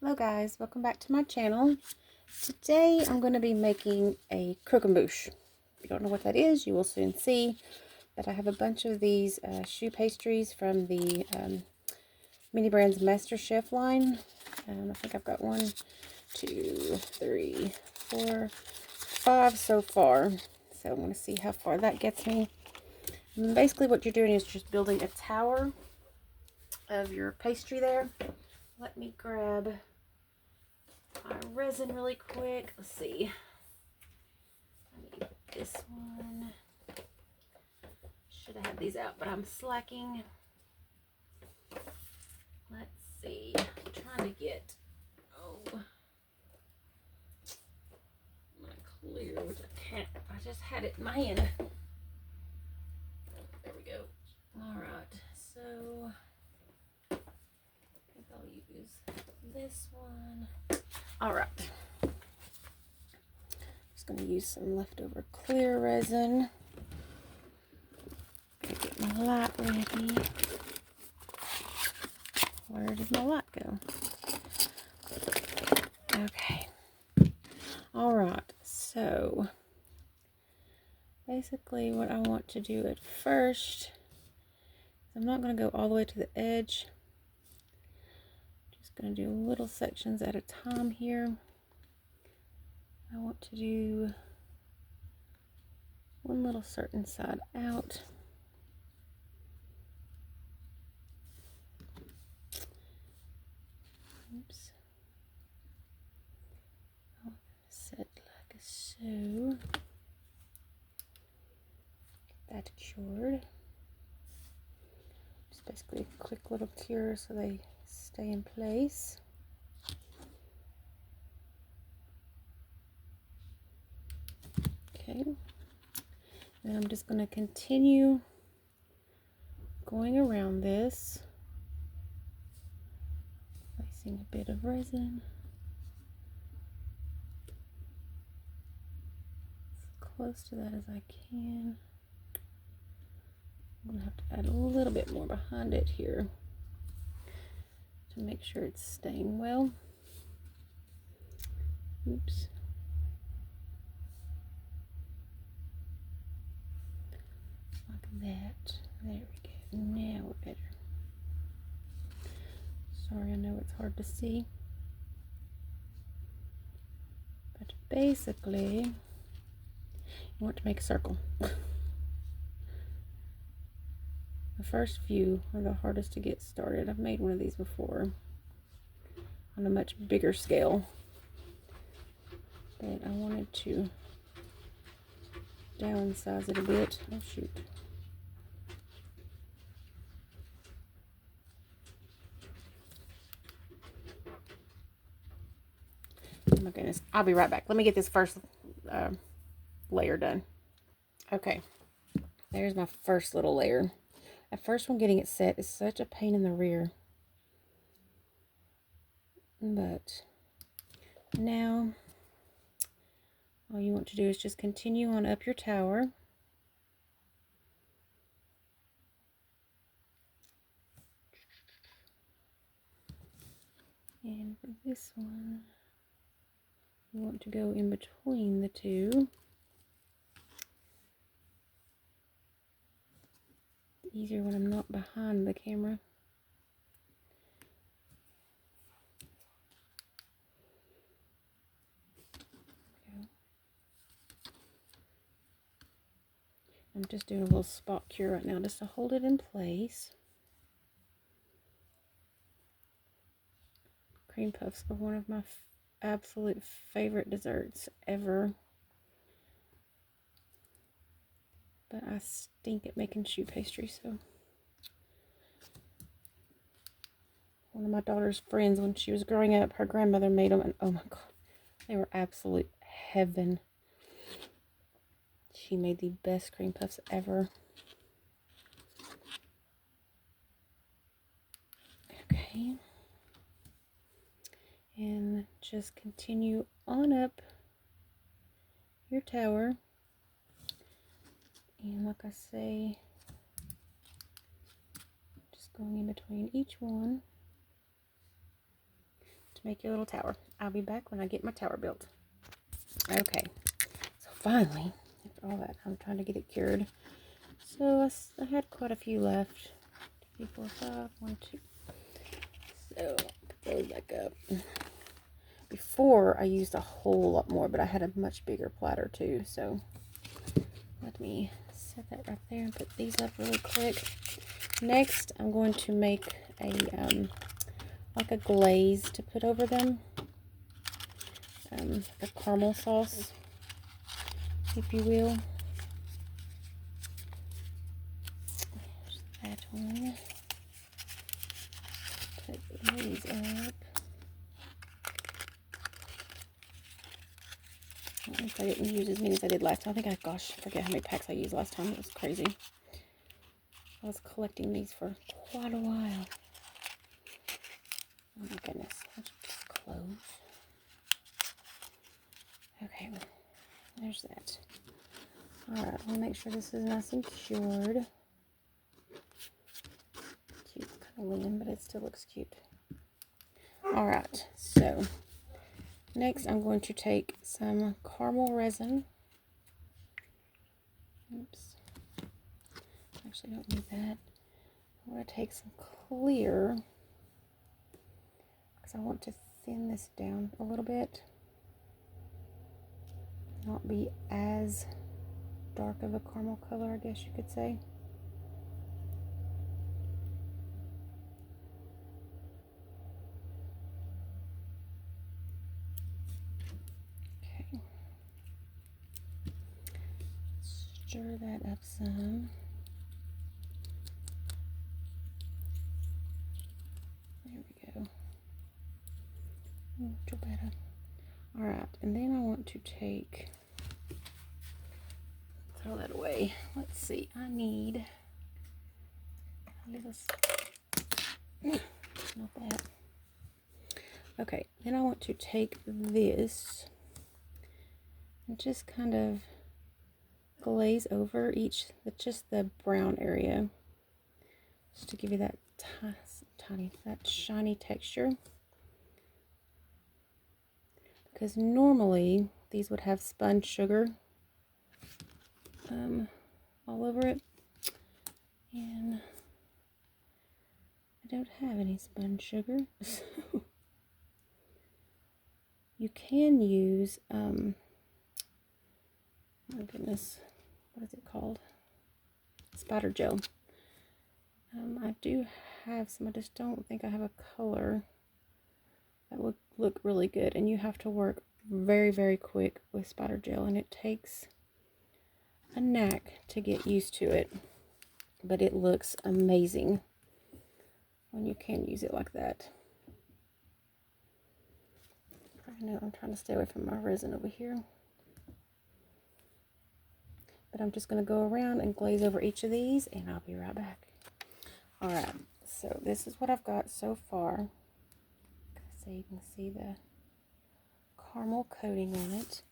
Hello guys, welcome back to my channel. Today I'm going to be making a croquembouche. If you don't know what that is, you will soon see. But I have a bunch of these choux pastries from the Miniverse Master Chef line. I think I've got 1, 2, 3, 4, 5 so far. So I'm going to see how far that gets me. And basically what you're doing is just building a tower of your pastry there. Let me grab my resin really quick. Let's see. I need this one. Should have had these out, but I'm slacking. Let's see. I'm trying to get, I'm gonna clear, which I can't. I just had it in my hand. There we go. Alright, so I think I'll use this one. Alright. Just gonna use some leftover clear resin. Get my light ready. Where did my light go? Okay. Alright, so basically what I want to do at first, I'm not going to go all the way to the edge. Just going to do little sections at a time here. I want to do one little certain side out. Oops. I'll set like so. Get that cured. Just basically a quick little cure so they stay in place. Okay. Then I'm just going to continue going around this, placing a bit of resin as close to that as I can. I'm going to have to add a little bit more behind it here to make sure it's staying well. Oops. Like that. There we go. Now we're better. Sorry, I know it's hard to see. But basically, you want to make a circle. The first few are the hardest to get started. I've made one of these before on a much bigger scale. But I wanted to downsize it a bit. Oh shoot. Oh my goodness. I'll be right back. Let me get this first layer done. Okay. There's my first little layer. At first, when getting it set is such a pain in the rear. But now, all you want to do is just continue on up your tower. And for this one, you want to go in between the two. It's easier when I'm not behind the camera. I'm just doing a little spot cure right now just to hold it in place. Cream puffs are one of my absolute favorite desserts ever. But I stink at making choux pastry, so. One of my daughter's friends, when she was growing up, her grandmother made them, and oh my god, they were absolute heaven. She made the best cream puffs ever. Okay. And just continue on up your tower. And like I say, just going in between each one to make your little tower. I'll be back when I get my tower built. Okay, so finally, after all that, I'm trying to get it cured. So I had quite a few left. 2, 3, 4, 5, 1, 2. So put those back up. Before I used a whole lot more, but I had a much bigger platter too. So let me set that right there and put these up really quick. Next, I'm going to make a like a glaze to put over them, the caramel sauce, if you will. There's that one. Put these up. I don't know if I didn't use as many as I did last time. I forget how many packs I used last time. It was crazy. I was collecting these for quite a while. Oh my goodness. I should just close. Okay, there's that. Alright, I'll make sure this is nice and cured. Cute, kind of linen, but it still looks cute. Alright, so next I'm going to take some caramel resin. Oops. Actually, don't need that. I'm going to take some clear because I want to thin this down a little bit. Not be as dark of a caramel color, I guess you could say. Okay. Stir that up some. There we go. Mucho better. Alright, and then I want to throw that away. Let's see, I need a little, not that. Okay, then I want to take this and just kind of glaze over just the brown area, just to give you that that shiny texture. Because normally these would have spun sugar all over it, and I don't have any spun sugar. So you can use my goodness, what is it called? Spider gel. I do have some, I just don't think I have a color that would look really good, and you have to work very, very quick with spider gel, and it takes a knack to get used to it, but it looks amazing when you can use it like that. I know I'm trying to stay away from my resin over here, but I'm just going to go around and glaze over each of these, and I'll be right back. Alright, so this is what I've got so far. So you can see the caramel coating on it.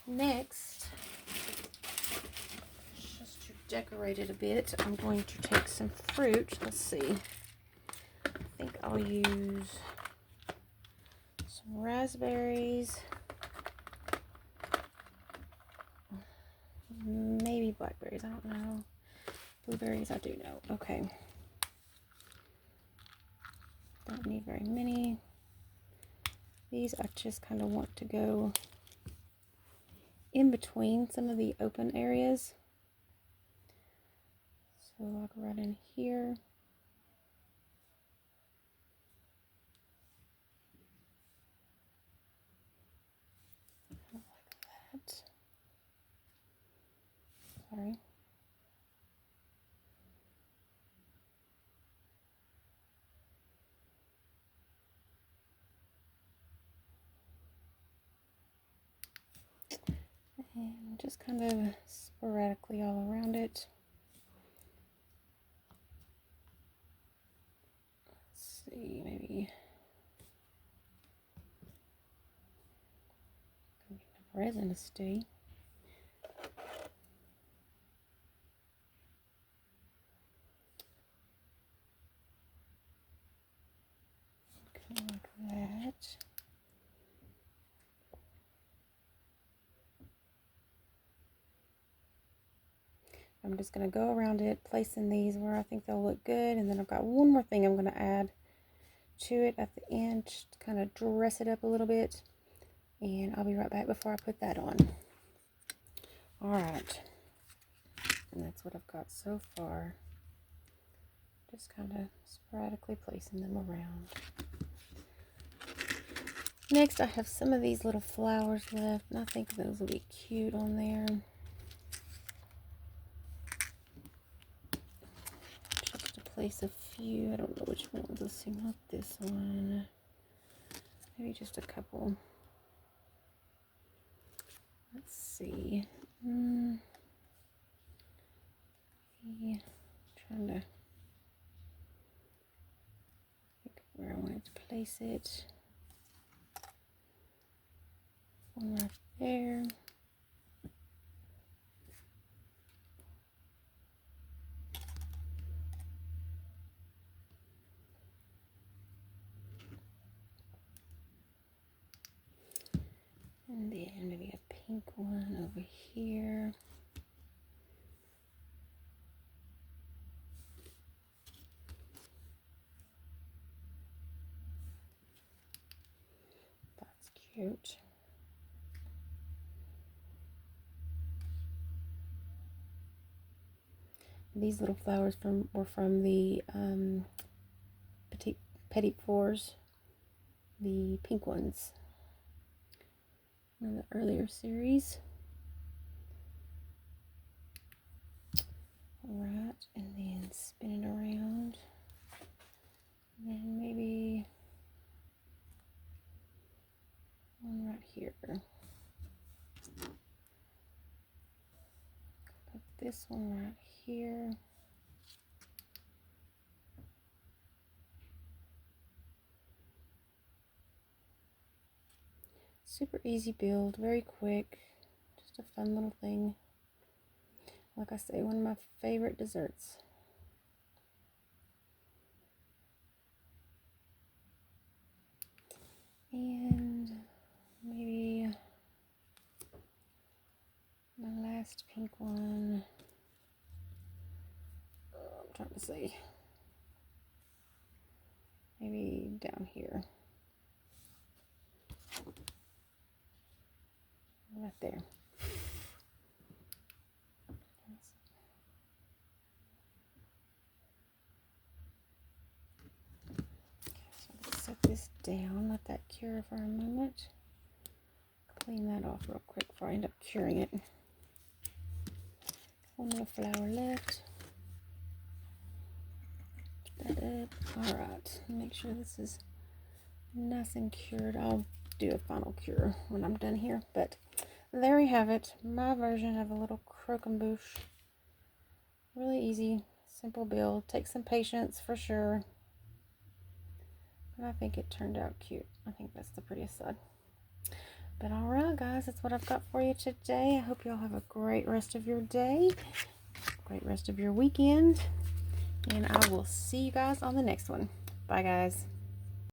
Next, just to decorate it a bit, I'm going to take some fruit. Let's see. I think I'll use some raspberries, maybe blackberries, I don't know. Blueberries, I do know. Okay. Don't need very many. These I just kind of want to go in between some of the open areas. So I'll go right in here. Like that. Sorry. And just kind of sporadically all around it. Let's see, maybe resin to stay. Kind of like that. I'm just going to go around it, placing these where I think they'll look good. And then I've got one more thing I'm going to add to it at the end, just to kind of dress it up a little bit. And I'll be right back before I put that on. Alright. And that's what I've got so far. Just kind of sporadically placing them around. Next, I have some of these little flowers left, and I think those will be cute on there. Just to place a few. I don't know which ones. Let's see, not this one. Maybe just a couple. Let's see. Yeah, trying to think where I wanted to place it. One right there. And then maybe a pink one over here. That's cute. These little flowers were from the Petit Fours, the pink ones, one of the earlier series. Alright, and then spin it around. And then maybe one right here. Put this one right here. Super easy build, very quick, just a fun little thing. Like I say, one of my favorite desserts. And maybe my last pink one. I'm trying to see. Maybe down here. Right there. Set this down, let that cure for a moment. Clean that off real quick before I end up curing it. One more flower left. Put that up. Alright, make sure this is nice and cured. I'll do a final cure when I'm done here. But there we have it. My version of a little croquembouche. Really easy, simple build. Takes some patience for sure. I think it turned out cute. I think that's the prettiest side. But alright guys, that's what I've got for you today. I hope you all have a great rest of your day. Great rest of your weekend. And I will see you guys on the next one. Bye guys.